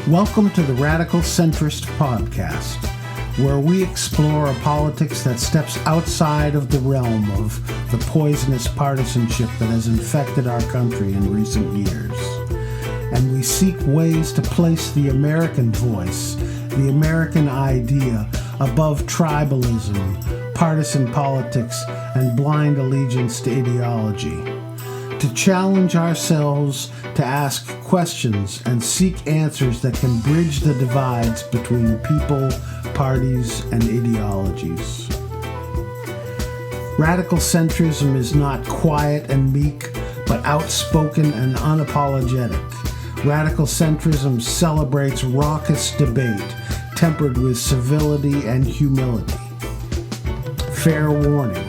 Welcome to the Radical Centrist Podcast, where we explore a politics that steps outside of the realm of the poisonous partisanship that has infected our country in recent years. And we seek ways to place the American voice, the American idea, above tribalism, partisan politics, and blind allegiance to ideology. To challenge ourselves to ask questions and seek answers that can bridge the divides between people, parties, and ideologies. Radical centrism is not quiet and meek, but outspoken and unapologetic. Radical centrism celebrates raucous debate, tempered with civility and humility. Fair warning.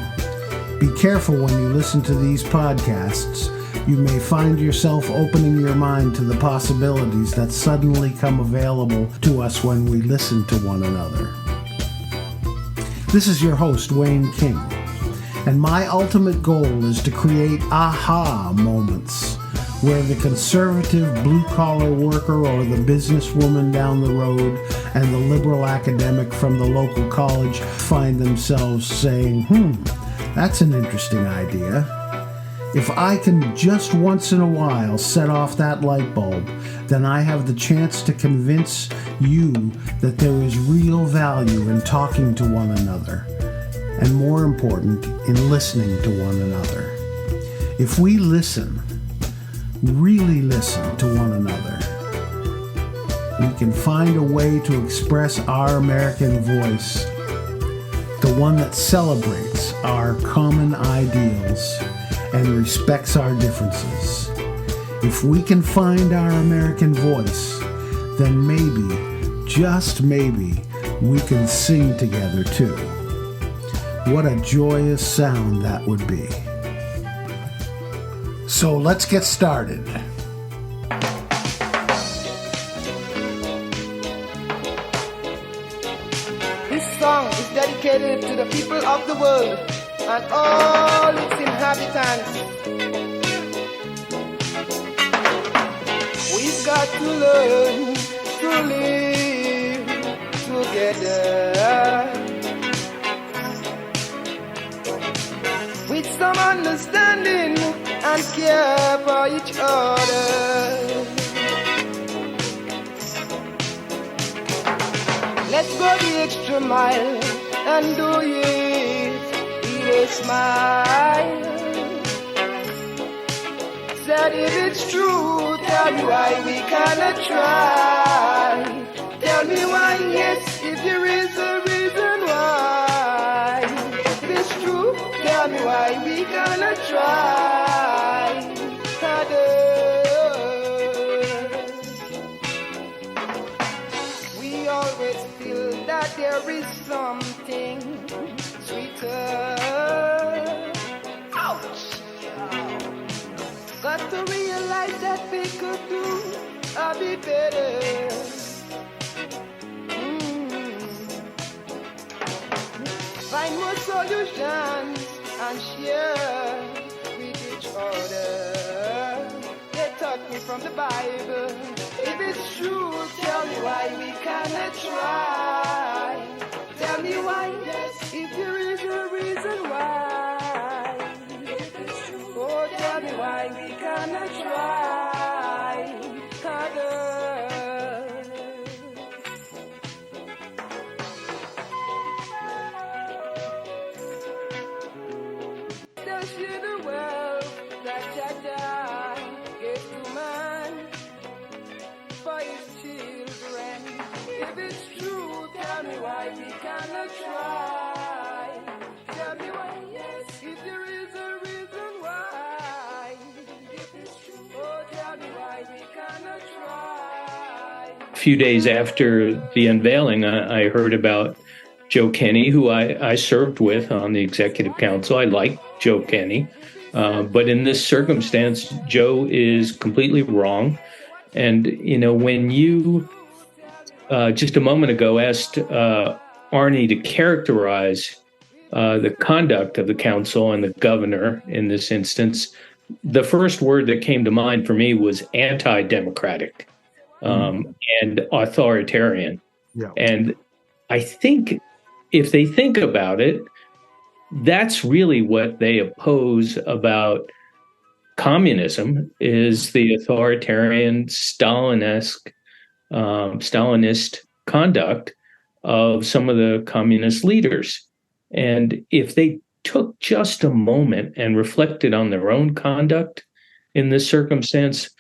Be careful when you listen to these podcasts. You may find yourself opening your mind to the possibilities that suddenly come available to us when we listen to one another. This is your host, Wayne King, and my ultimate goal is to create aha moments where the conservative blue-collar worker or the businesswoman down the road and the liberal academic from the local college find themselves saying, that's an interesting idea. If I can just once in a while set off that light bulb, then I have the chance to convince you that there is real value in talking to one another, and more important, in listening to one another. If we listen, really listen to one another, we can find a way to express our American voice, the one that celebrates our common ideals and respects our differences. If we can find our American voice, then maybe, just maybe, we can sing together too. What a joyous sound that would be. So let's get started. Dedicated to the people of the world and all its inhabitants. We've got to learn to live together with some understanding and care for each other. Let's go the extra mile and do it with a smile. Said if it's true, tell me why we cannot try. Tell me why, yes, if there is a reason why. If it's true, tell me why we cannot try. We always feel that there is something sweeter. Ouch! Got to realize that we could do a bit better. Find more solutions and share with each other. They taught me from the Bible. If it's true, tell me why we cannot try. Tell me why, yes, if there is a reason why. Oh, tell me why we cannot try harder. They'll share the wealth that Jah gave to man for his children. If it's true, tell me why we cannot try. Tell me why, yes, if there is a reason why. If it's true, oh, tell me why we cannot try. A few days after the unveiling, I heard about Joe Kenney, who I served with on the executive council. I like Joe Kenney, but in this circumstance, Joe is completely wrong. And, when you just a moment ago asked Arnie to characterize the conduct of the council and the governor in this instance, the first word that came to mind for me was anti-democratic. and authoritarian. Yeah. And I think if they think about it, that's really what they oppose about communism is the authoritarian Stalinist conduct of some of the communist leaders. And if they took just a moment and reflected on their own conduct in this circumstance,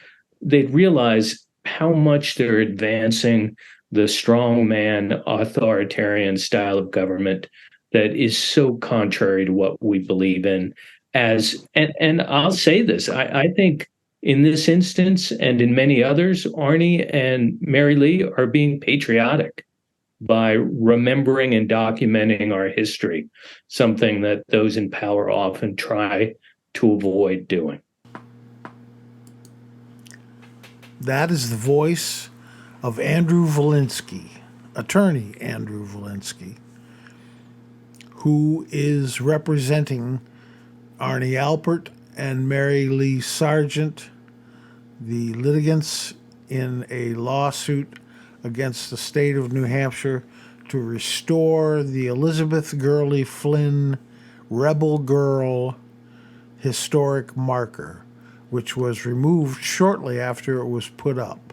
they'd realize how much they're advancing the strongman authoritarian style of government that is so contrary to what we believe in. And I'll say this, I think in this instance and in many others, Arnie and Mary Lee are being patriotic by remembering and documenting our history, something that those in power often try to avoid doing. That is the voice of Andru Volinsky, Attorney Andru Volinsky, who is representing Arnie Alpert and Mary Lee Sargent, the litigants in a lawsuit against the state of New Hampshire to restore the Elizabeth Gurley Flynn Rebel Girl historic marker, which was removed shortly after it was put up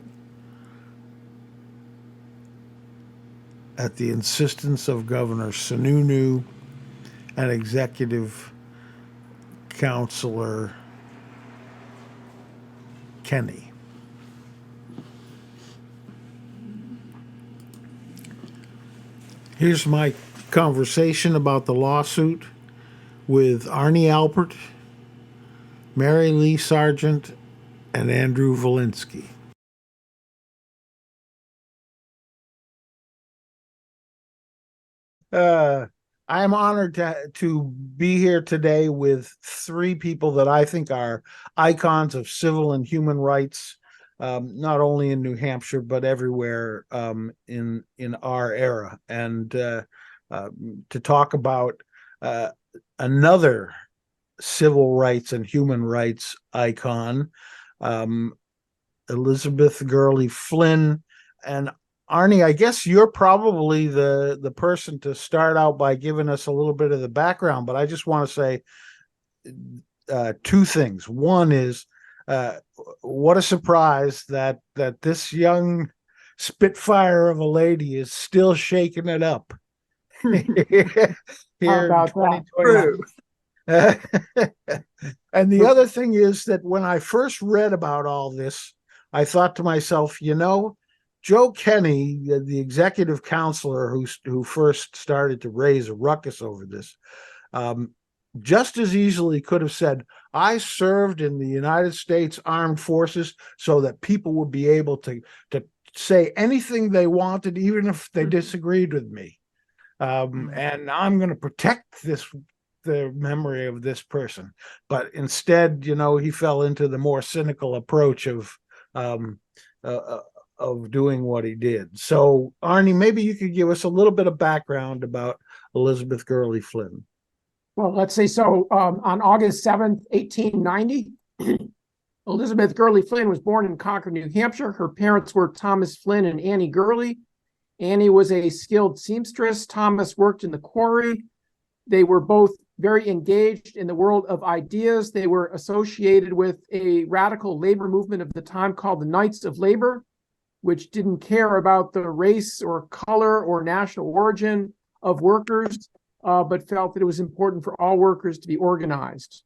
at the insistence of Governor Sununu and Executive Counselor Kenny. Here's my conversation about the lawsuit with Arnie Alpert, Mary Lee Sargent, and Andru Volinsky. I am honored to be here today with three people that I think are icons of civil and human rights, not only in New Hampshire but everywhere in our era, and to talk about another civil rights and human rights icon, Elizabeth Gurley Flynn. And Arnie, I guess you're probably the person to start out by giving us a little bit of the background, but I just want to say two things. One is, what a surprise that this young spitfire of a lady is still shaking it up here How about in 2021. And the other thing is that when I first read about all this, I thought to myself, Joe Kenny, the executive counselor who first started to raise a ruckus over this, just as easily could have said, I served in the United States Armed Forces so that people would be able to say anything they wanted, even if they disagreed with me. And I'm going to protect the memory of this person. But instead, he fell into the more cynical approach of doing what he did. So, Arnie, maybe you could give us a little bit of background about Elizabeth Gurley Flynn. Well, let's see. So on August 7th, 1890, Elizabeth Gurley Flynn was born in Concord, New Hampshire. Her parents were Thomas Flynn and Annie Gurley. Annie was a skilled seamstress. Thomas worked in the quarry. They were both very engaged in the world of ideas. They were associated with a radical labor movement of the time called the Knights of Labor, which didn't care about the race or color or national origin of workers, but felt that it was important for all workers to be organized.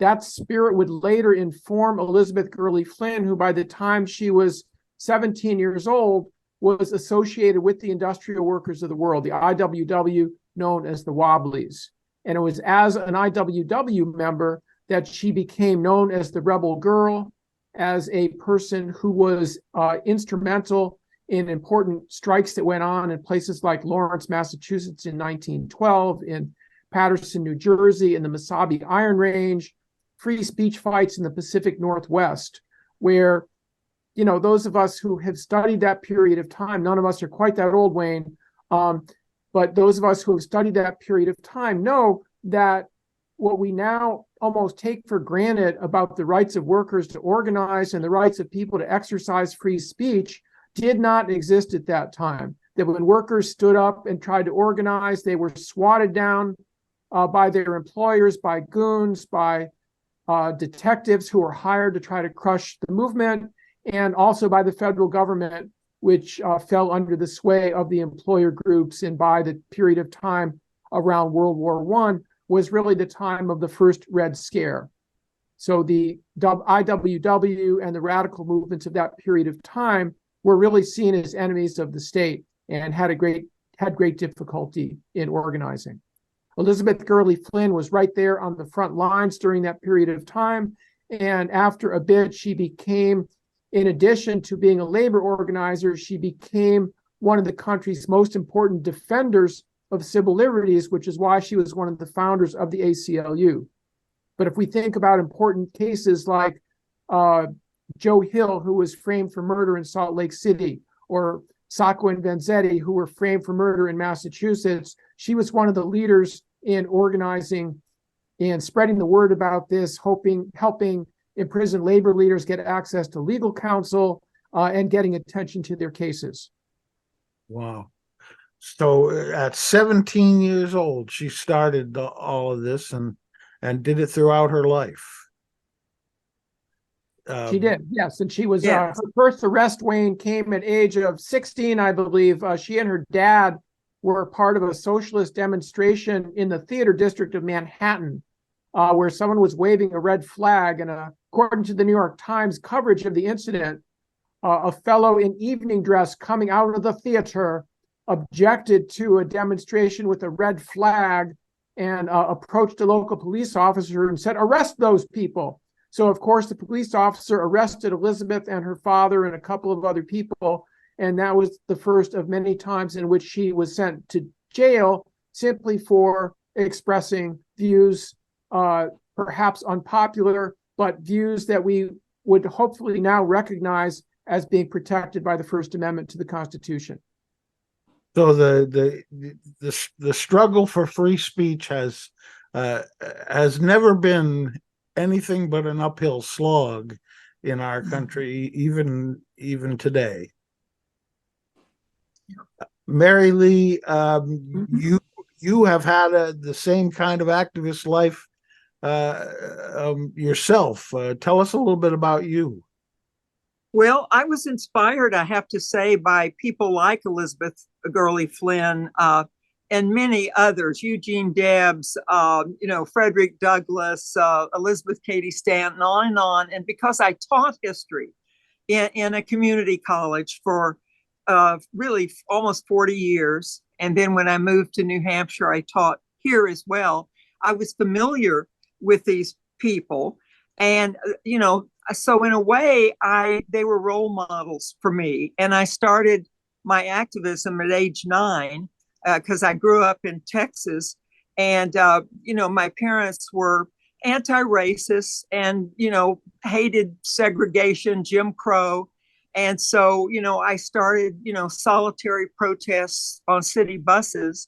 That spirit would later inform Elizabeth Gurley Flynn, who by the time she was 17 years old, was associated with the industrial workers of the world, the IWW, known as the Wobblies. And it was as an IWW member that she became known as the Rebel Girl, as a person who was instrumental in important strikes that went on in places like Lawrence, Massachusetts in 1912, in Paterson, New Jersey, in the Mesabi Iron Range, free speech fights in the Pacific Northwest, where, those of us who have studied that period of time, none of us are quite that old, Wayne, but those of us who have studied that period of time know that what we now almost take for granted about the rights of workers to organize and the rights of people to exercise free speech did not exist at that time. That when workers stood up and tried to organize, they were swatted down by their employers, by goons, by detectives who were hired to try to crush the movement, and also by the federal government, which fell under the sway of the employer groups. And by the period of time around World War I was really the time of the first Red Scare. So the IWW and the radical movements of that period of time were really seen as enemies of the state and had great difficulty in organizing. Elizabeth Gurley Flynn was right there on the front lines during that period of time. And after a bit, she became, in addition to being a labor organizer, she became one of the country's most important defenders of civil liberties, which is why she was one of the founders of the ACLU. But if we think about important cases like Joe Hill, who was framed for murder in Salt Lake City, or Sacco and Vanzetti, who were framed for murder in Massachusetts, she was one of the leaders in organizing and spreading the word about this, helping imprisoned labor leaders get access to legal counsel and getting attention to their cases. Wow. So at 17 years old, she started all of this and did it throughout her life. She did, yes. And she was, Yes. her first arrest, Wayne, came at age of 16, I believe. She and her dad were part of a socialist demonstration in the theater district of Manhattan, where someone was waving a red flag. And according to the New York Times coverage of the incident, a fellow in evening dress coming out of the theater objected to a demonstration with a red flag and approached a local police officer and said, "Arrest those people." So, of course, the police officer arrested Elizabeth and her father and a couple of other people. And that was the first of many times in which she was sent to jail simply for expressing views, perhaps unpopular, but views that we would hopefully now recognize as being protected by the First Amendment to the Constitution. So the struggle for free speech has never been anything but an uphill slog in our country, even today. Mary Lee, you have had the same kind of activist life yourself. Tell us a little bit about you. Well, I was inspired, I have to say, by people like Elizabeth Gurley Flynn and many others, Eugene Debs, Frederick Douglass, Elizabeth Cady Stanton, on and on. And because I taught history in a community college for really almost 40 years, and then when I moved to New Hampshire, I taught here as well, I was familiar with these people. And, so in a way, they were role models for me. And I started my activism at age 9 because I grew up in Texas. And, my parents were anti-racist and, hated segregation, Jim Crow. And so, I started, solitary protests on city buses.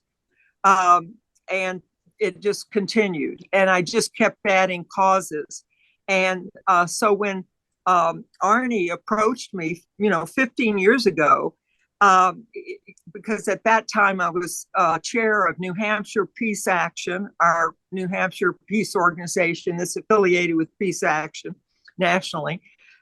And it just continued. And I just kept adding causes. And so when Arnie approached me, 15 years ago, because at that time I was chair of New Hampshire Peace Action, our New Hampshire peace organization that's affiliated with Peace Action nationally.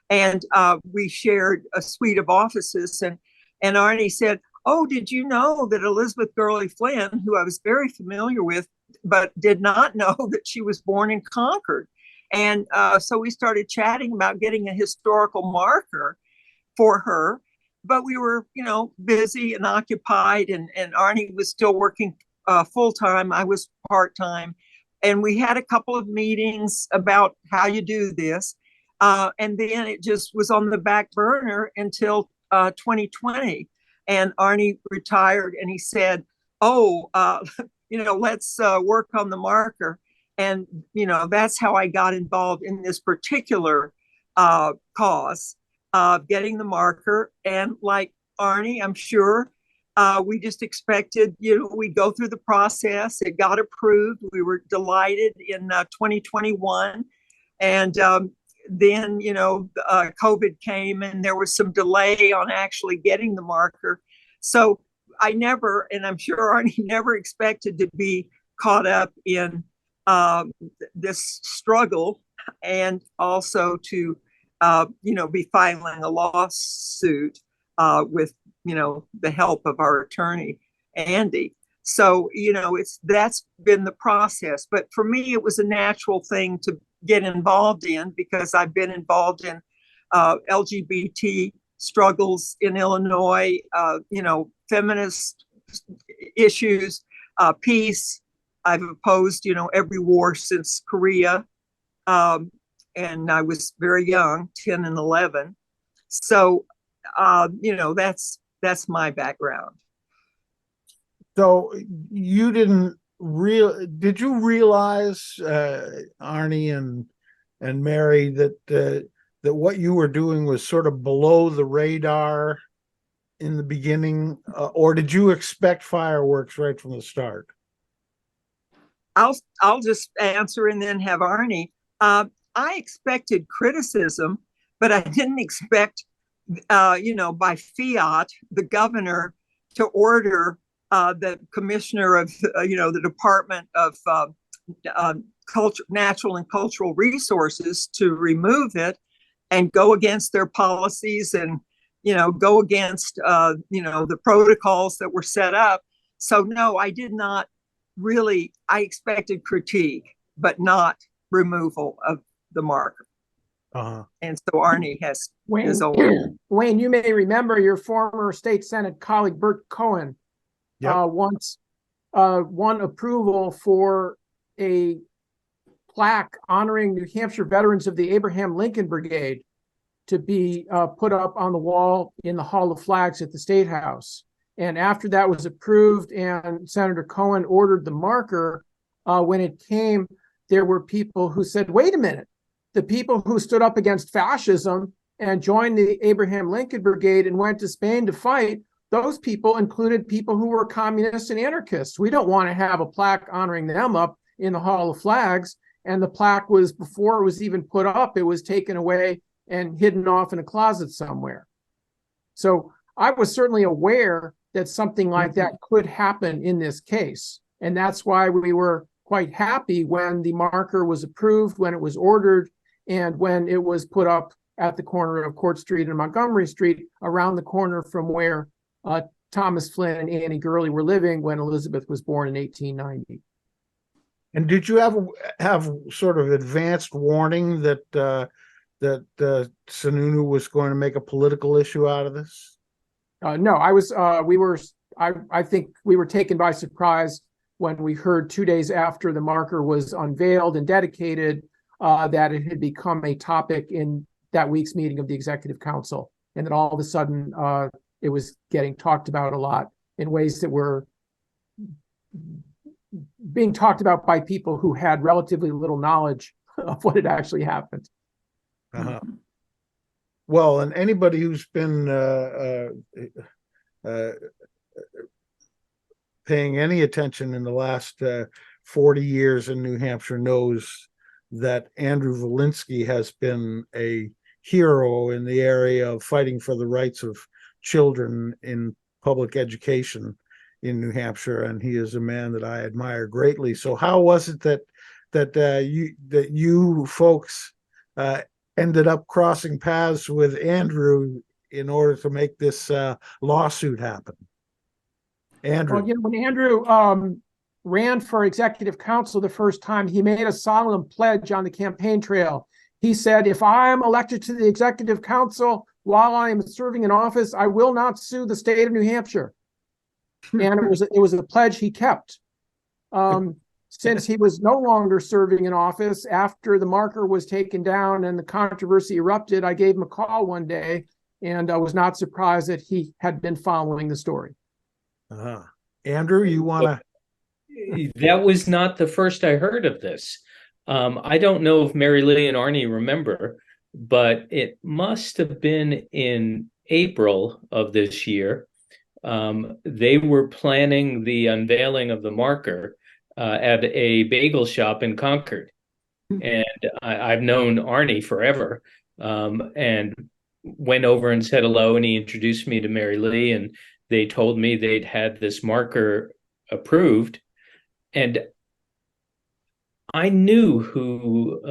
And we shared a suite of offices. And Arnie said, "Oh, did you know that Elizabeth Gurley Flynn, who I was very familiar with, but did not know that she was born in Concord?" And so we started chatting about getting a historical marker for her, but we were, busy and occupied, and Arnie was still working full-time. I was part-time. And we had a couple of meetings about how you do this. And then it just was on the back burner until 2020. And Arnie retired and he said, let's work on the marker. And, that's how I got involved in this particular cause of getting the marker. And like Arnie, I'm sure we just expected, we go through the process. It got approved. We were delighted in 2021. And then, COVID came and there was some delay on actually getting the marker. So I never, and I'm sure Arnie never expected to be caught up in this struggle, and also to, be filing a lawsuit with, the help of our attorney, Andy. So, that's been the process. But for me, it was a natural thing to get involved in, because I've been involved in LGBT struggles in Illinois, feminist issues, peace. I've opposed, every war since Korea. And I was very young, 10 and 11. So, that's my background. So you did you realize, Arnie and Mary, that what you were doing was sort of below the radar in the beginning, or did you expect fireworks right from the start? I'll just answer and then have Arnie. I expected criticism, but I didn't expect, by fiat, the governor to order the commissioner of, the Department of Culture, Natural and Cultural Resources to remove it and go against their policies and, go against, the protocols that were set up. So no, I did not really, I expected critique, but not removal of the marker. And so Arnie has his own. Wayne, you may remember your former state Senate colleague, Bert Cohen, once won approval for a plaque honoring New Hampshire veterans of the Abraham Lincoln Brigade to be put up on the wall in the Hall of Flags at the State House. And after that was approved and Senator Cohen ordered the marker, when it came, there were people who said, wait a minute, the people who stood up against fascism and joined the Abraham Lincoln Brigade and went to Spain to fight, those people included people who were communists and anarchists. We don't want to have a plaque honoring them up in the Hall of Flags. And the plaque was, before it was even put up, it was taken away and hidden off in a closet somewhere. So I was certainly aware that something like that could happen in this case. And that's why we were quite happy when the marker was approved, when it was ordered, and when it was put up at the corner of Court Street and Montgomery Street, around the corner from where Thomas Flynn and Annie Gurley were living when Elizabeth was born in 1890. And did you have sort of advanced warning that Sununu was going to make a political issue out of this? No, I think we were taken by surprise when we heard 2 days after the marker was unveiled and dedicated that it had become a topic in that week's meeting of the Executive Council, and that all of a sudden it was getting talked about a lot in ways that were being talked about by people who had relatively little knowledge of what had actually happened. Well, and anybody who's been paying any attention in the last 40 years in New Hampshire knows that Andru Volinsky has been a hero in the area of fighting for the rights of children in public education in New Hampshire, and he is a man that I admire greatly. So how was it that you folks ended up crossing paths with Andru in order to make this lawsuit happen? Andru. Well, when Andru ran for executive council the first time, he made a solemn pledge on the campaign trail. He said, if I am elected to the executive council while I am serving in office, I will not sue the state of New Hampshire. And it was a pledge he kept. Since he was no longer serving in office, after the marker was taken down and the controversy erupted, I gave him a call one day, and I was not surprised that he had been following the story. Andru, you want to? That was not the first I heard of this. I don't know if Mary Lee and Arnie remember, but it must have been in April of this year. They were planning the unveiling of the marker at a bagel shop in Concord. And I've known Arnie forever, and went over and said hello, and he introduced me to Mary Lee, and they told me they'd had this marker approved, and I knew who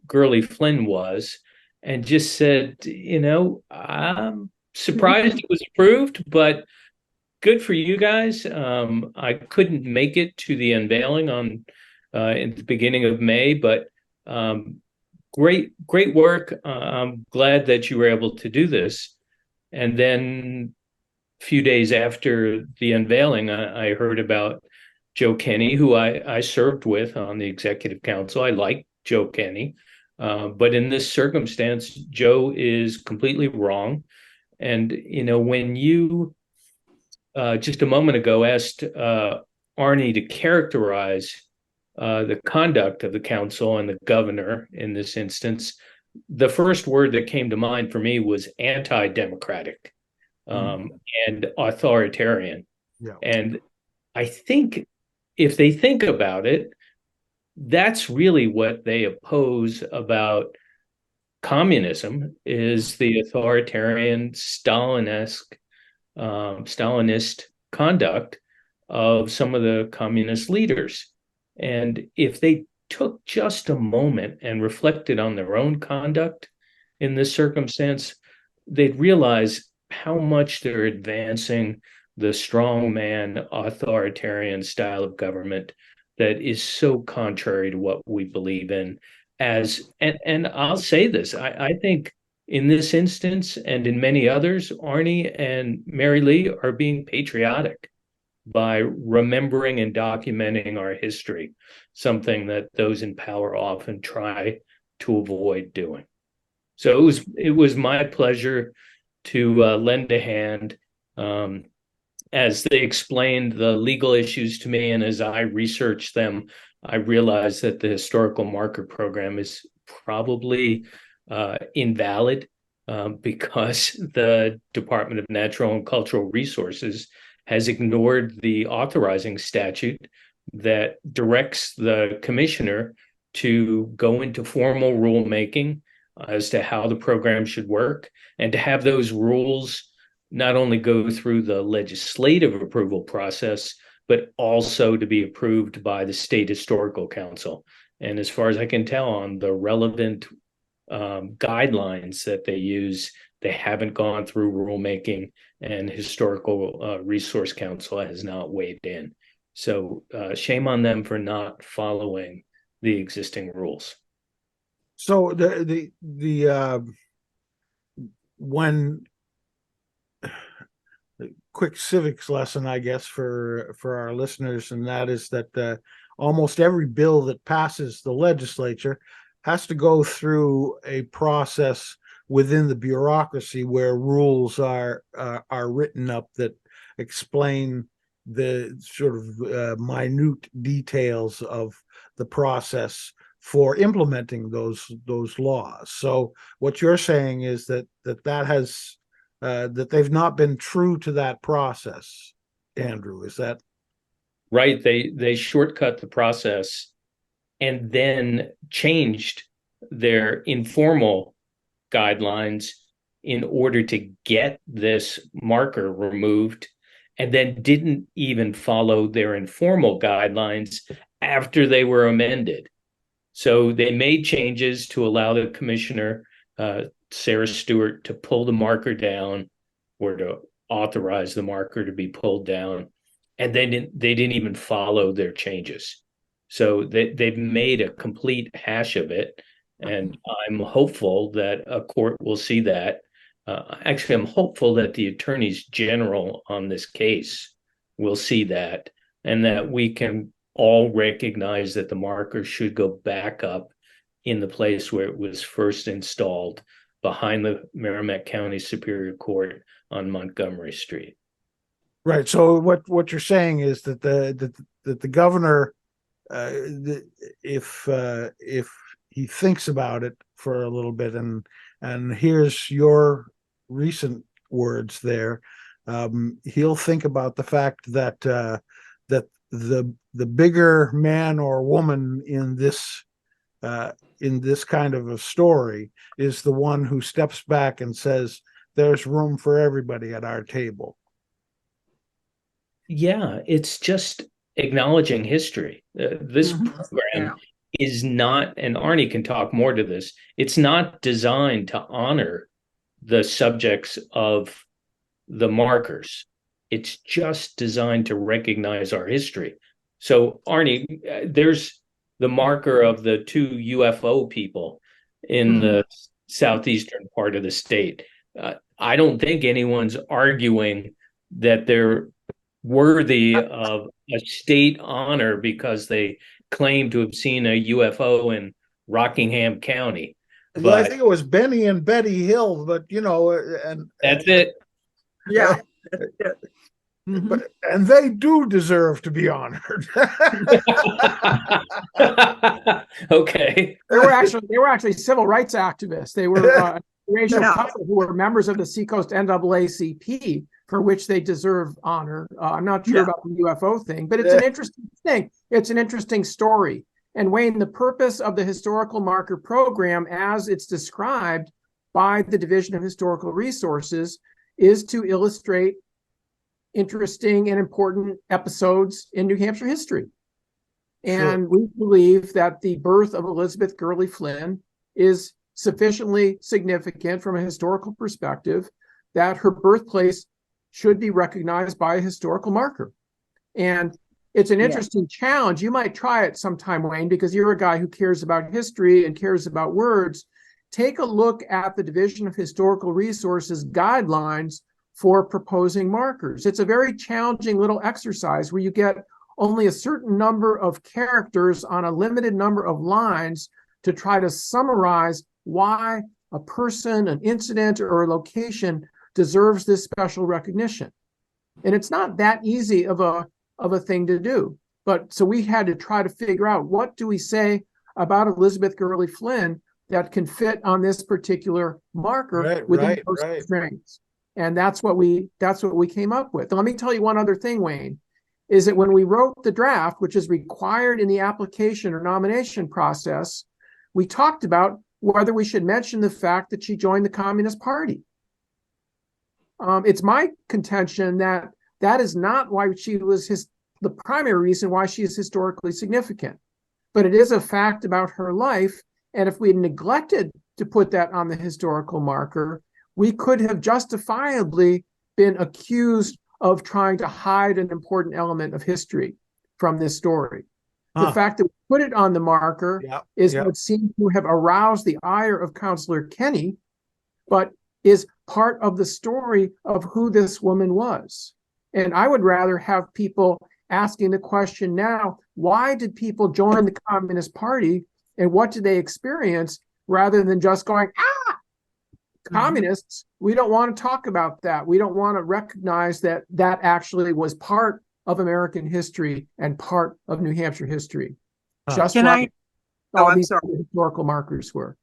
Gurley Flynn was, and just said, I'm surprised it was approved, but good for you guys. I couldn't make it to the unveiling on in the beginning of May, but great work. I'm glad that you were able to do this. And then a few days after the unveiling, I heard about Joe Kenny, who I served with on the executive council. I like Joe Kenny, but in this circumstance, Joe is completely wrong. And when you just a moment ago asked Arnie to characterize the conduct of the council and the governor in this instance, the first word that came to mind for me was anti-democratic and authoritarian. Yeah. And I think if they think about it, that's really what they oppose about communism, is the authoritarian Stalinist conduct of some of the communist leaders. And if they took just a moment and reflected on their own conduct in this circumstance, they'd realize how much they're advancing the strongman authoritarian style of government that is so contrary to what we believe in. And I'll say this, I think in this instance and in many others, Arnie and Mary Lee are being patriotic by remembering and documenting our history, something that those in power often try to avoid doing. So it was my pleasure to lend a hand as they explained the legal issues to me, and as I researched them, I realized that the historical marker program is probably invalid because the Department of Natural and Cultural Resources has ignored the authorizing statute that directs the commissioner to go into formal rulemaking as to how the program should work, and to have those rules not only go through the legislative approval process, but also to be approved by the State Historical Council. And as far as I can tell, on the relevant guidelines that they use, they haven't gone through rulemaking, and Historical Resource Council has not weighed in. So shame on them for not following the existing rules. So the when quick civics lesson, I guess, for our listeners, and that is that almost every bill that passes the legislature has to go through a process within the bureaucracy where rules are written up that explain the sort of minute details of the process for implementing those laws. So what you're saying is that has that they've not been true to that process, Andru. Is that right? They shortcut the process and then changed their informal guidelines in order to get this marker removed, and then didn't even follow their informal guidelines after they were amended. So they made changes to allow the commissioner, Sarah Stewart, to pull the marker down, or to authorize the marker to be pulled down, and then they didn't even follow their changes. So they've made a complete hash of it, and I'm hopeful that a court will see that. Actually, I'm hopeful that the attorneys general on this case will see that, and that we can all recognize that the marker should go back up in the place where it was first installed, behind the Merrimack County Superior Court on Montgomery Street. right? So what you're saying is that the governor, if he thinks about it for a little bit, and here's your recent words there, he'll think about the fact that that the bigger man or woman in this in this kind of a story is the one who steps back and says, there's room for everybody at our table. Yeah, it's just acknowledging history. This Mhm. program is not, and Arnie can talk more to this, it's not designed to honor the subjects of the markers. It's just designed to recognize our history. So, Arnie, there's the marker of the two UFO people in the southeastern part of the state. I don't think anyone's arguing that they're worthy of a state honor because they claim to have seen a UFO in Rockingham County. But I think it was Benny and Betty Hill, but and that's it. Yeah. And they do deserve to be honored. Okay. They were actually civil rights activists. They were a racial couple who were members of the Seacoast NAACP, for which they deserve honor. I'm not sure about the UFO thing, but it's an interesting thing. It's an interesting story. And Wayne, the purpose of the historical marker program, as it's described by the Division of Historical Resources, is to illustrate interesting and important episodes in New Hampshire history. And we believe that the birth of Elizabeth Gurley Flynn is sufficiently significant from a historical perspective that her birthplace should be recognized by a historical marker. And it's an interesting challenge. You might try it sometime, Wayne, because you're a guy who cares about history and cares about words. Take a look at the Division of Historical Resources guidelines for proposing markers. It's a very challenging little exercise where you get only a certain number of characters on a limited number of lines to try to summarize why a person, an incident, or a location deserves this special recognition. And it's not that easy of a thing to do. But so we had to try to figure out, what do we say about Elizabeth Gurley Flynn that can fit on this particular marker within those constraints? And that's what we came up with. And let me tell you one other thing, Wayne, is that when we wrote the draft, which is required in the application or nomination process, we talked about whether we should mention the fact that she joined the Communist Party. It's my contention that that is not why she was the primary reason why she is historically significant, but it is a fact about her life. And if we had neglected to put that on the historical marker, we could have justifiably been accused of trying to hide an important element of history from this story. The fact that we put it on the marker is what seemed to have aroused the ire of Counselor Kenny, but is part of the story of who this woman was. And I would rather have people asking the question now, why did people join the Communist Party and what did they experience, rather than just going, communists, we don't want to talk about that. We don't want to recognize that that actually was part of American history and part of New Hampshire history. Just like all these historical markers were.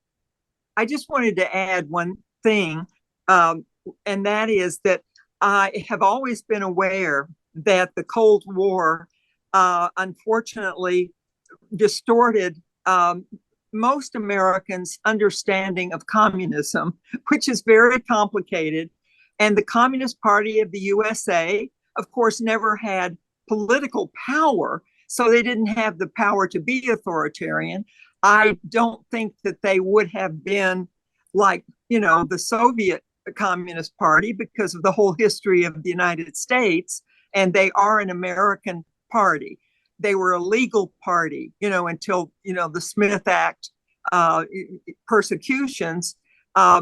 I just wanted to add one thing, and that is that I have always been aware that the Cold War, unfortunately, distorted most Americans' understanding of communism, which is very complicated. And the Communist Party of the USA, of course, never had political power, so they didn't have the power to be authoritarian. I don't think that they would have been like, the Soviet Communist Party because of the whole history of the United States, and they are an American party. They were a legal party, until, the Smith Act persecutions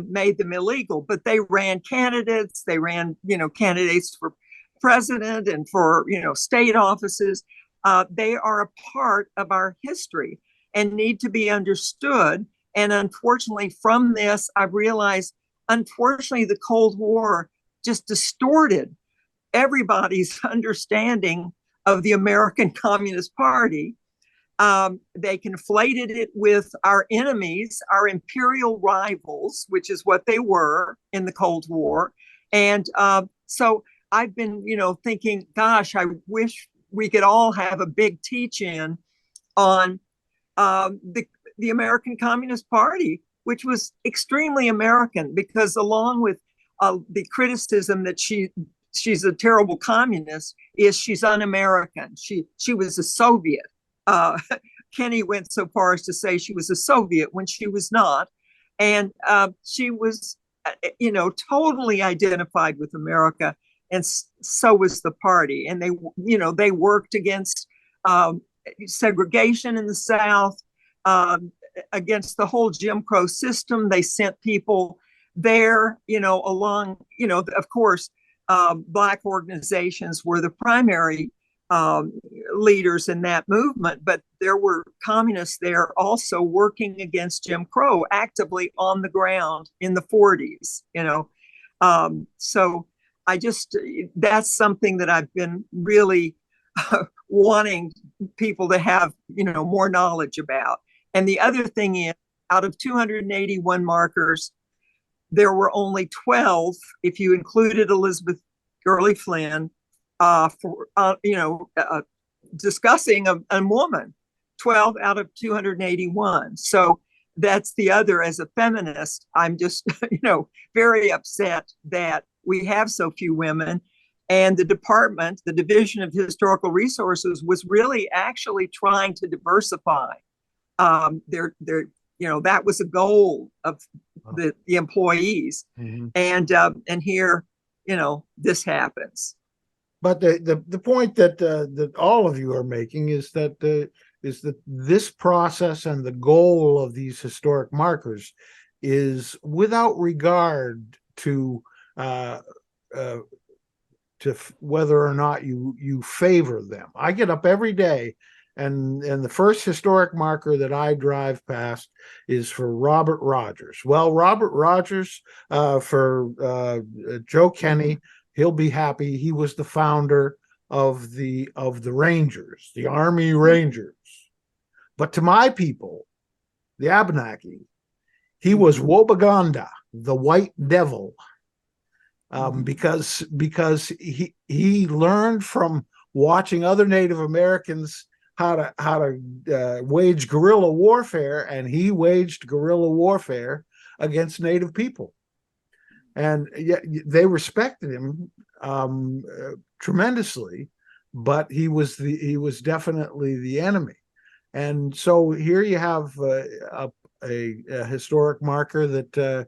made them illegal. But they ran candidates. They ran, candidates for president and for, state offices. They are a part of our history and need to be understood. And unfortunately, from this, I've realized, unfortunately, the Cold War just distorted everybody's understanding of the American Communist Party. They conflated it with our enemies, our imperial rivals, which is what they were in the Cold War. And so I've been, thinking, gosh, I wish we could all have a big teach-in on the American Communist Party, which was extremely American, because along with the criticism that she's a terrible communist, is she's un-American. She was a Soviet. Kenny went so far as to say she was a Soviet when she was not. And she was, totally identified with America. And so was the party. And they worked against segregation in the South, against the whole Jim Crow system. They sent people there, along, of course, Black organizations were the primary leaders in that movement, but there were communists there also working against Jim Crow actively on the ground in the 40s, so that's something that I've been really wanting people to have, more knowledge about. And the other thing is, out of 281 markers, there were only 12, if you included Elizabeth Gurley Flynn, discussing a woman, 12 out of 281. So that's the other. As a feminist, I'm just, very upset that we have so few women. And the Division of Historical Resources, was really actually trying to diversify. That was a goal of the employees. Mm-hmm. And here, this happens. But the point that all of you are making is that this process and the goal of these historic markers is without regard to whether or not you favor them. I get up every day, and the first historic marker that I drive past is for Robert Rogers. Well, Robert Rogers, for Joe Kenny, he'll be happy. He was the founder of the Rangers, the Army Rangers. But to my people, the Abenaki, he was Wobaganda, the White Devil, because he learned from watching other Native Americans how to wage guerrilla warfare, and he waged guerrilla warfare against Native people. And they respected him tremendously, but he was definitely the enemy. And so here you have a historic marker that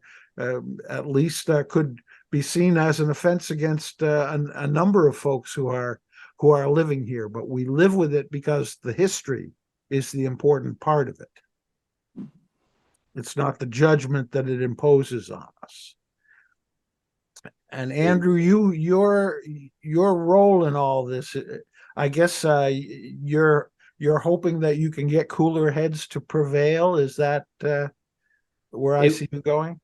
at least could be seen as an offense against a number of folks who are living here. But we live with it because the history is the important part of it. It's not the judgment that it imposes on us. And Andru, your role in all this, I guess you're hoping that you can get cooler heads to prevail. Is that where I see you going?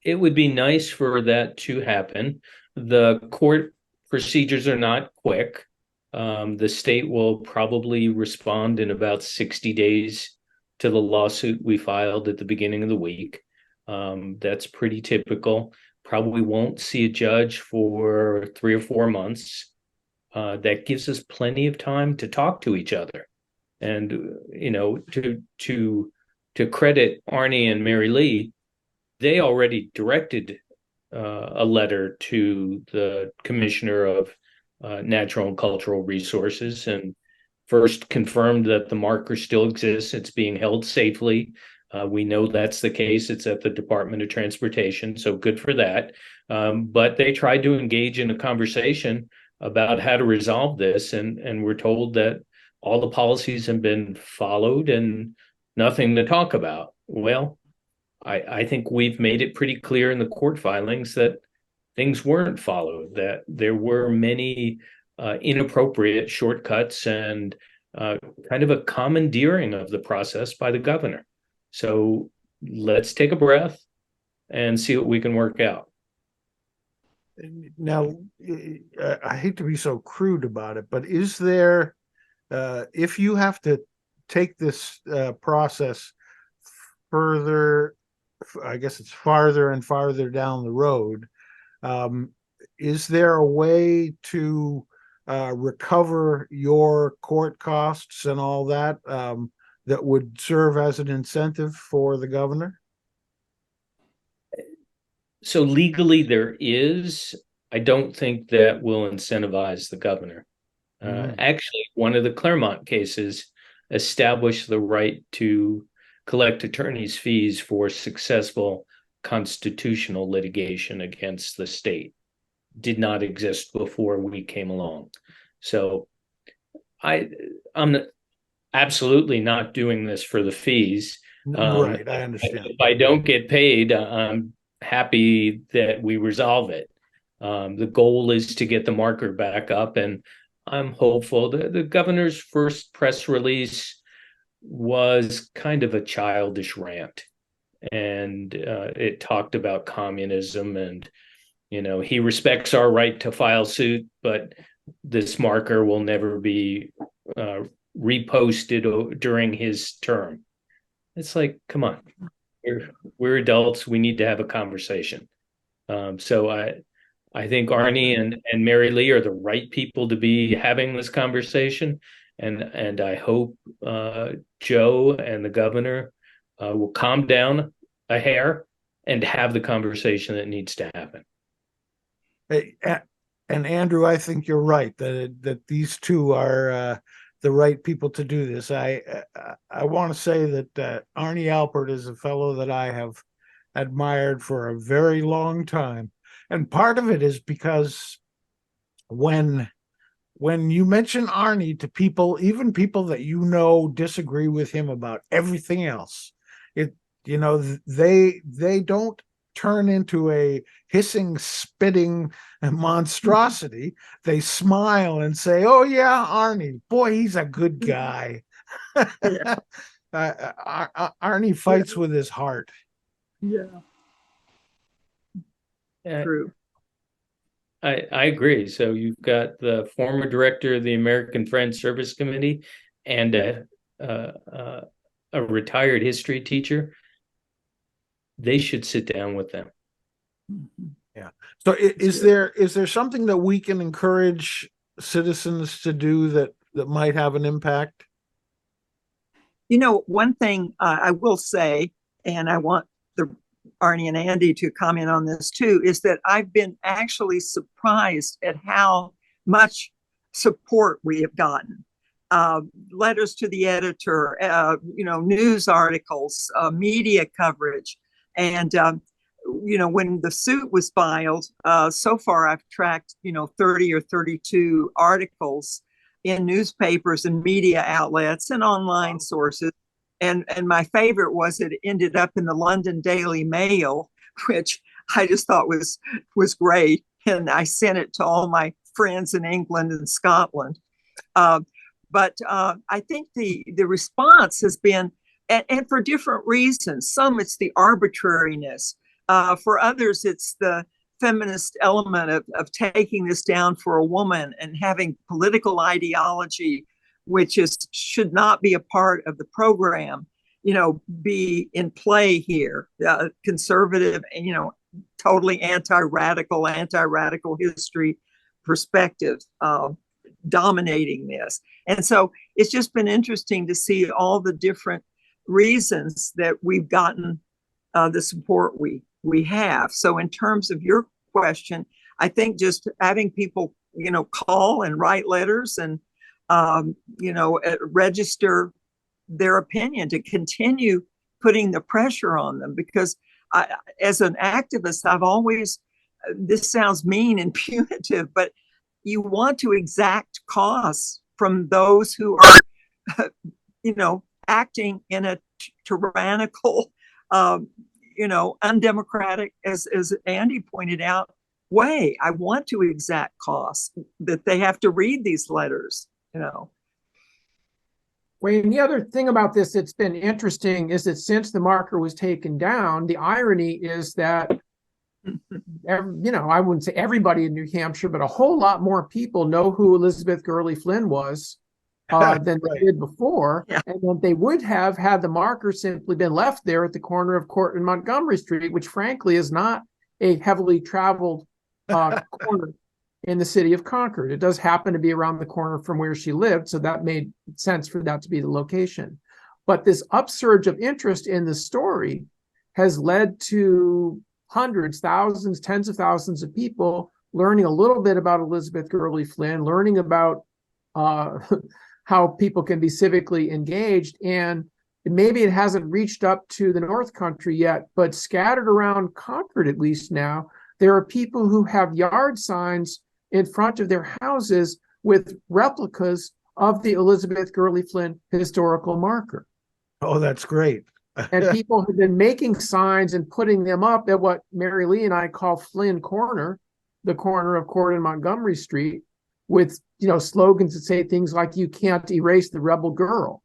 It would be nice for that to happen. The court procedures are not quick. The state will probably respond in about 60 days to the lawsuit we filed at the beginning of the week. That's pretty typical. Probably won't see a judge for 3 or 4 months. That gives us plenty of time to talk to each other. And, to credit Arnie and Mary Lee, they already directed a letter to the Commissioner of Natural and Cultural Resources, and first confirmed that the marker still exists. It's being held safely. We know that's the case. It's at the Department of Transportation, so good for that. But they tried to engage in a conversation about how to resolve this, and we're told that all the policies have been followed and nothing to talk about. Well, I think we've made it pretty clear in the court filings that things weren't followed, that there were many inappropriate shortcuts and kind of a commandeering of the process by the governor. So let's take a breath and see what we can work out. Now, I hate to be so crude about it, but is there, if you have to take this process further, I guess it's farther and farther down the road, is there a way to recover your court costs and all that that would serve as an incentive for the governor? So legally there is. I don't think that will incentivize the governor. Actually, one of the Claremont cases established the right to collect attorney's fees for successful constitutional litigation against the state. Did not exist before we came along. So I'm absolutely not doing this for the fees. Right, I understand. If I don't get paid, I'm happy that we resolve it. The goal is to get the marker back up, and I'm hopeful. The governor's first press release was kind of a childish rant, and it talked about communism, and he respects our right to file suit, but this marker will never be reposted during his term. It's like, come on, we're adults. We need to have a conversation. So I think Arnie and Mary Lee are the right people to be having this conversation, and I hope Joe and the governor will calm down a hair and have the conversation that needs to happen. And Andrew, I think you're right that these two are the right people to do this. I want to say that Arnie Alpert is a fellow that I have admired for a very long time. And part of it is because when you mention Arnie to people, even people that disagree with him about everything else, they don't turn into a hissing, spitting monstrosity. They smile and say, "Oh yeah, Arnie, boy, he's a good guy." Arnie fights with his heart. Yeah. True. I agree. So you've got the former director of the American Friends Service Committee and a retired history teacher. They should sit down with them. Yeah. So is there something that we can encourage citizens to do that might have an impact? One thing I will say, and I want Arnie and Andy to comment on this too, is that I've been actually surprised at how much support we have gotten. Letters to the editor, news articles, media coverage. And, when the suit was filed, so far I've tracked, 30 or 32 articles in newspapers and media outlets and online sources. And my favorite was it ended up in the London Daily Mail, which I just thought was great. And I sent it to all my friends in England and Scotland. But I think the response has been, and for different reasons. Some it's the arbitrariness. For others, it's the feminist element of taking this down for a woman and having political ideology, which should not be a part of the program, be in play here. Conservative, totally anti-radical history perspective dominating this. And so it's just been interesting to see all the different reasons that we've gotten the support we have. So in terms of your question, I think just having people, call and write letters and, register their opinion to continue putting the pressure on them. Because as an activist, I've always, this sounds mean and punitive, but you want to exact costs from those who are, acting in a tyrannical, undemocratic, as Andy pointed out, way. I want to exact costs that they have to read these letters, Wayne, the other thing about this that's been interesting is that since the marker was taken down, the irony is that, I wouldn't say everybody in New Hampshire, but a whole lot more people know who Elizabeth Gurley Flynn was than they did before. Yeah. And then they would have had the marker simply been left there at the corner of Court and Montgomery Street, which frankly is not a heavily traveled corner in the city of Concord. It does happen to be around the corner from where she lived, so that made sense for that to be the location. But this upsurge of interest in the story has led to hundreds, thousands, tens of thousands of people learning a little bit about Elizabeth Gurley Flynn, learning about how people can be civically engaged. And maybe it hasn't reached up to the North Country yet, but scattered around Concord, at least now, there are people who have yard signs in front of their houses with replicas of the Elizabeth Gurley Flynn historical marker. Oh, that's great. And people have been making signs and putting them up at what Mary Lee and I call Flynn Corner, the corner of Court and Montgomery Street, with slogans that say things like "You can't erase the rebel girl,"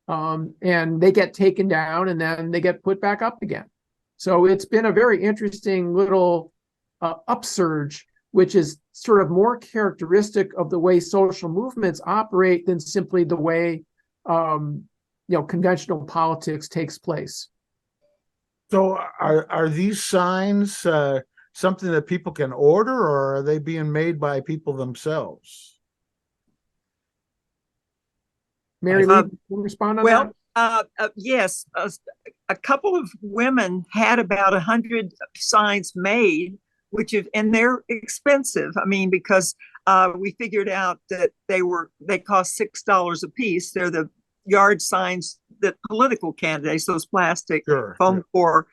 and they get taken down and then they get put back up again. So it's been a very interesting little upsurge, which is sort of more characteristic of the way social movements operate than simply the way conventional politics takes place. So are these signs something that people can order, or are they being made by people themselves? Mary Lee, can you respond on that? Yes, a couple of women had about 100 signs made, and they're expensive. I mean, because we figured out that they cost $6 a piece. They're the yard signs that political candidates, those plastic foam core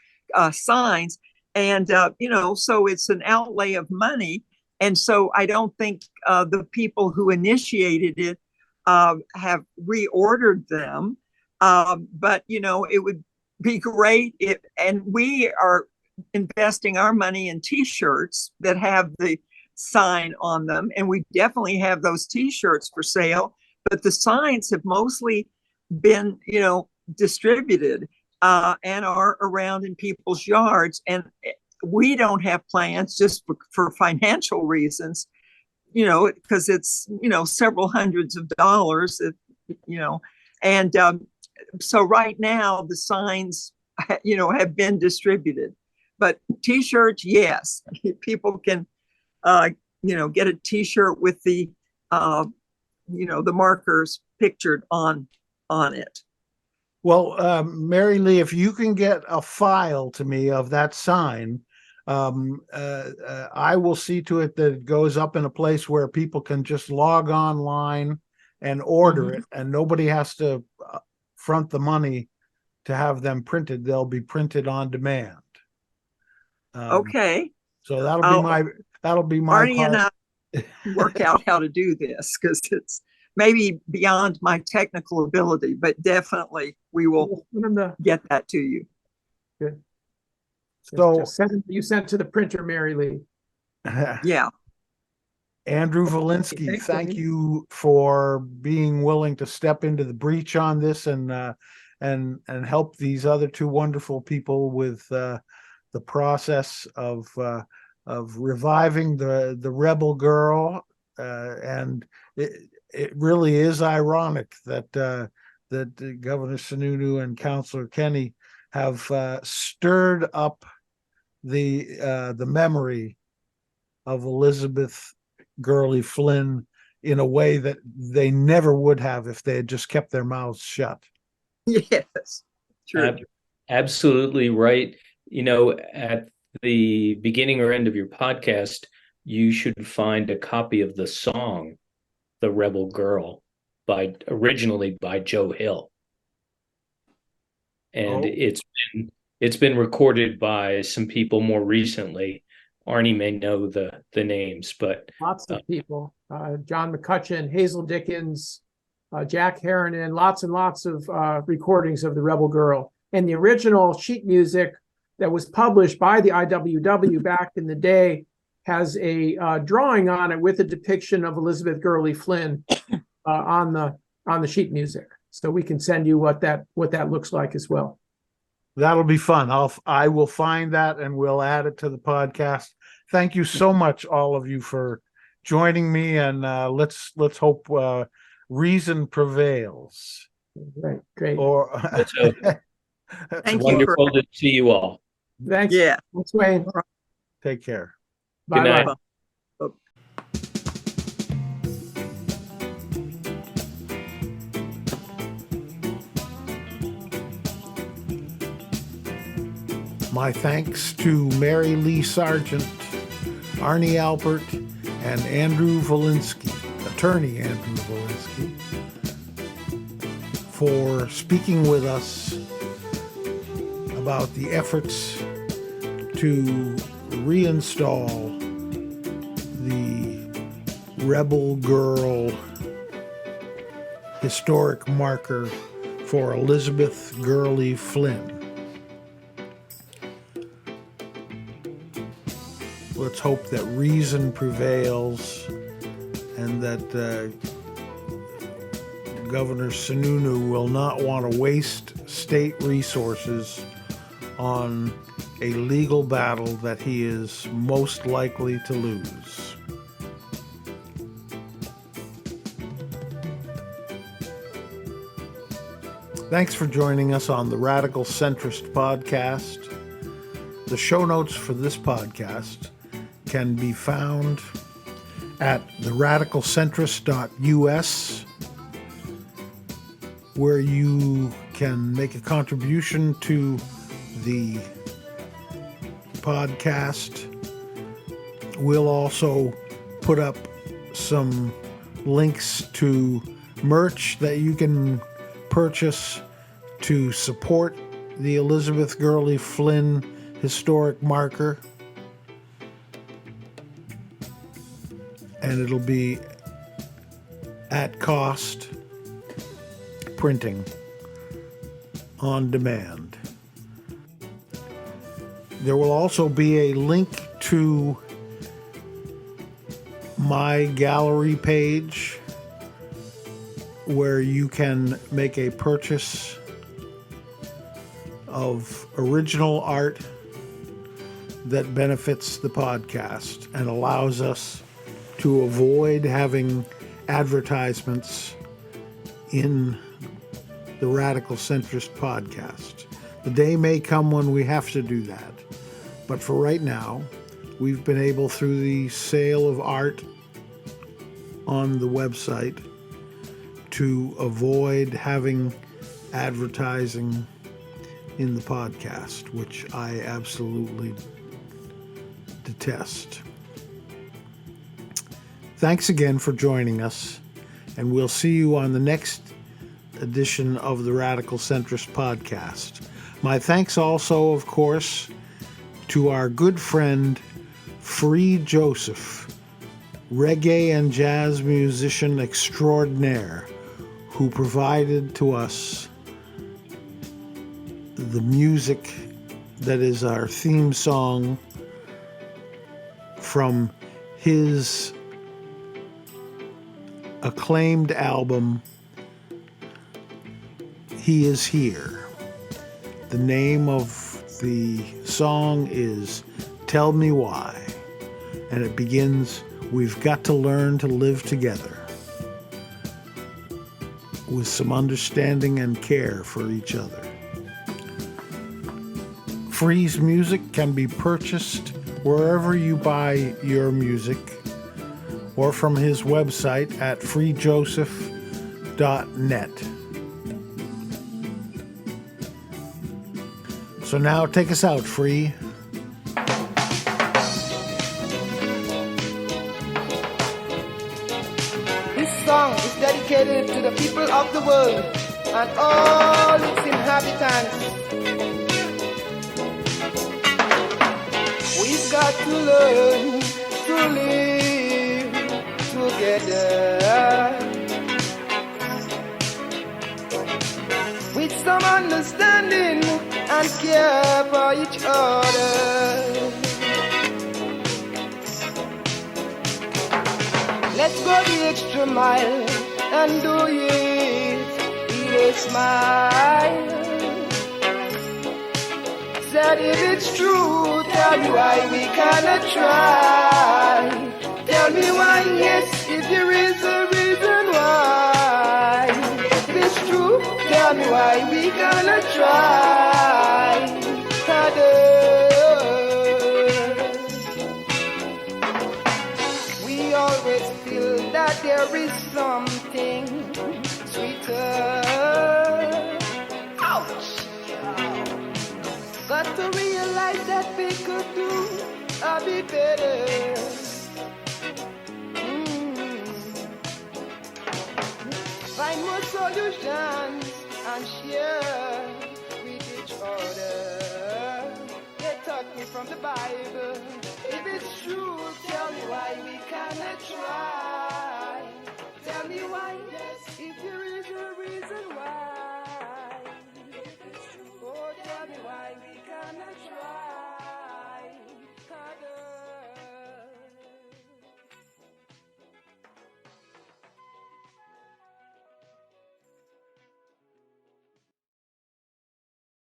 signs. And, so it's an outlay of money. And so I don't think the people who initiated it have reordered them. But, it would be great and we are investing our money in T-shirts that have the sign on them. And we definitely have those T-shirts for sale. But the signs have mostly been, distributed and are around in people's yards. And we don't have plans just for financial reasons, because it's, several hundreds of dollars, and so right now the signs, have been distributed. But T-shirts, yes, people can, get a T-shirt with the, the markers pictured on it. Well, Mary Lee, if you can get a file to me of that sign, I will see to it that it goes up in a place where people can just log online and order it, and nobody has to front the money to have them printed. They'll be printed on demand. Okay. So that'll be my Arnie part. and I work out how to do this, because it's maybe beyond my technical ability, but definitely we will get that to you. Good. So you sent to the printer, Mary Lee. Yeah. Andru Volinsky, thank you for being willing to step into the breach on this and help these other two wonderful people with the process of reviving the rebel girl. And it really is ironic that Governor Sununu and Councillor Kenny have stirred up the memory of Elizabeth Gurley Flynn in a way that they never would have if they had just kept their mouths shut. Yes, true. Absolutely right. At the beginning or end of your podcast, you should find a copy of the song "The Rebel Girl" originally by Joe Hill, and it's been recorded by some people more recently. Arnie may know the names, but lots of people: John McCutcheon, Hazel Dickens, Jack Heron, and lots of recordings of "The Rebel Girl." And the original sheet music that was published by the IWW back in the day has a drawing on it with a depiction of Elizabeth Gurley Flynn on the sheet music. So we can send you what that looks like as well. That'll be fun. I will find that and we'll add it to the podcast. Thank you so much, all of you, for joining me, and let's hope reason prevails. Great. It's wonderful to see you all. Thanks. Yeah. Thanks, Wayne. Take care. Good night. Bye. My thanks to Mary Lee Sargent, Arnie Alpert, and Andru Volinsky, Attorney Andru Volinsky, for speaking with us about the efforts to reinstall the Rebel Girl historic marker for Elizabeth Gurley Flynn. Let's hope that reason prevails and that Governor Sununu will not want to waste state resources on a legal battle that he is most likely to lose. Thanks for joining us on the Radical Centrist podcast. The show notes for this podcast can be found at theradicalcentrist.us, where you can make a contribution to the podcast. We'll also put up some links to merch that you can purchase to support the Elizabeth Gurley Flynn historic marker. And it'll be at cost, printing on demand. There will also be a link to my gallery page where you can make a purchase of original art that benefits the podcast and allows us to avoid having advertisements in the Radical Centrist podcast. The day may come when we have to do that. But for right now, we've been able, through the sale of art on the website, to avoid having advertising in the podcast, which I absolutely detest. Thanks again for joining us, and we'll see you on the next edition of the Radical Centrist podcast. My thanks also, of course, to our good friend, Free Joseph, reggae and jazz musician extraordinaire, who provided to us the music that is our theme song from his acclaimed album, He Is Here. The name of the song is Tell Me Why, and it begins, "We've got to learn to live together with some understanding and care for each other." Free's music can be purchased wherever you buy your music, or from his website at freejoseph.net. So now take us out, Free. This song is dedicated to the people of the world and all its inhabitants. We've got to learn to live together with some understanding and care for each other. Let's go the extra mile and do it with a smile. Said if it's true, tell me why we cannot try. Tell me why, yes, if there is a reason why. If it's true, tell me why we cannot try harder. We always feel that there is something sweeter. Ouch! Got to realize realized that we could do a bit better. Find more solutions and share with each other. They taught me from the Bible. If it's true, tell